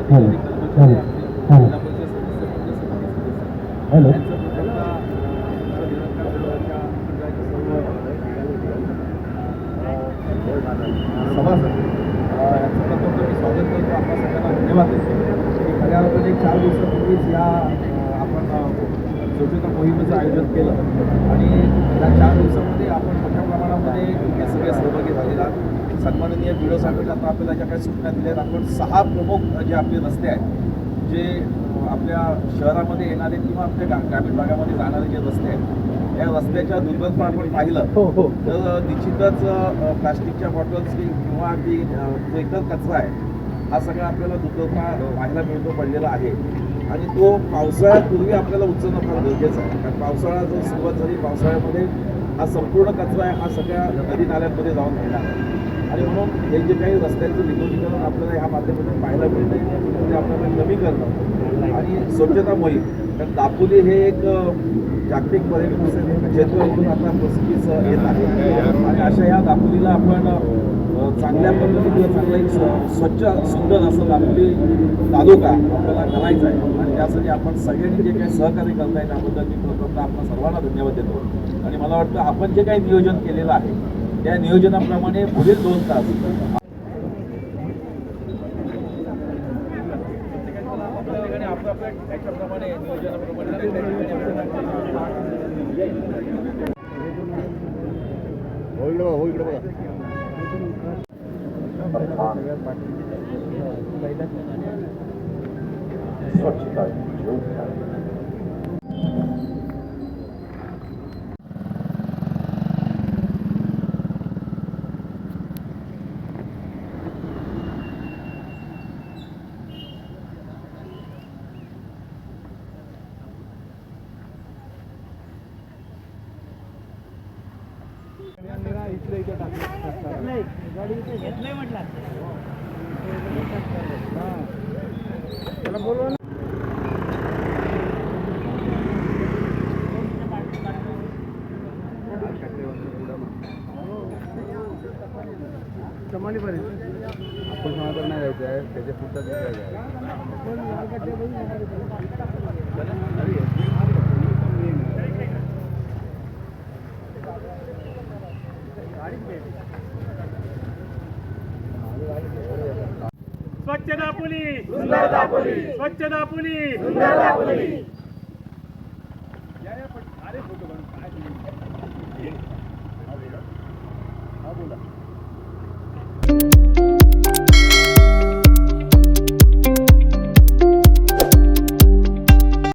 अधिकारी कर्मचारी आपले जिल्हा परिषद सदस्य पंचायत समिती सदस्य यांचं प्रथमतः निरंकार चळवळीच्या मंडळाचे सर्व सभासद यांचं प्रथमतः मी स्वागत करतो. आपल्या सगळ्यांना धन्यवाद देतो की खऱ्या अर्थाने 4 दिवसापूर्वीच या आपण स्वच्छता मोहिमेचं आयोजन केलं आणि या 4 दिवसामध्ये आपण मोठ्या प्रमाणामध्ये हे सगळे सहभागी झालेला आहात. सन्माननीय व्हिडिओ साहेबांनी आता आपल्याला ज्या काही सूचना दिल्या आहेत, आपण 6 प्रमुख जे आपले रस्ते आहेत, जे आपल्या शहरामध्ये येणारे किंवा आपल्या ग्रामीण भागामध्ये जाणारे जे रस्ते आहेत, या रस्त्याच्या दुर्गंध आपण पाहिलं तर निश्चितच प्लास्टिकच्या बॉटल्स किंवा ती जो इतर कचरा आहे हा सगळा आपल्याला दुर्गंध पाहायला मिळतो पडलेला आहे आणि तो पावसाळ्यापूर्वी आपल्याला उचलणं फार गरजेचं आहे. कारण पावसाळा जो सुरुवात झाली, पावसाळ्यामध्ये हा संपूर्ण कचरा आहे हा सगळ्या नदी नाल्यांमध्ये जाऊन राहिला आणि म्हणून हे जे काही रस्त्यांचं विद्युतीकरण आपल्याला ह्या माध्यमातून पाहायला मिळतं ते आपल्याला कमी करणं आणि स्वच्छता मोहीम. कारण दापोली हे एक जागतिक पर्यटन क्षेत्र म्हणून आता प्रसिद्धीस येत आहे आणि अशा ह्या दापोलीला आपण चांगल्या पद्धतीने चांगला एक स्वच्छ सुंदर असं दापोली तालुका आपल्याला करायचा आहे आणि त्यासाठी आपण सगळ्यांनी जे काही सहकार्य करताय त्याबद्दल मी प्रथमतः आपण सर्वांना धन्यवाद देतो आणि मला वाटतं आपण जे काही नियोजन केलेलं आहे त्या नियोजनाप्रमाणे पुढील 2 तास त्याच्याप्रमाणे स्वच्छता कमाली पर्यंत आपण समाधान नाही जायचं आहे त्याच्या पुढचा जायचं आहे. स्वच्छ दापोली, सुंदर दापोली, स्वच्छ दापोली, सुंदर दापोली. अरे फोटो काढून काय बोला.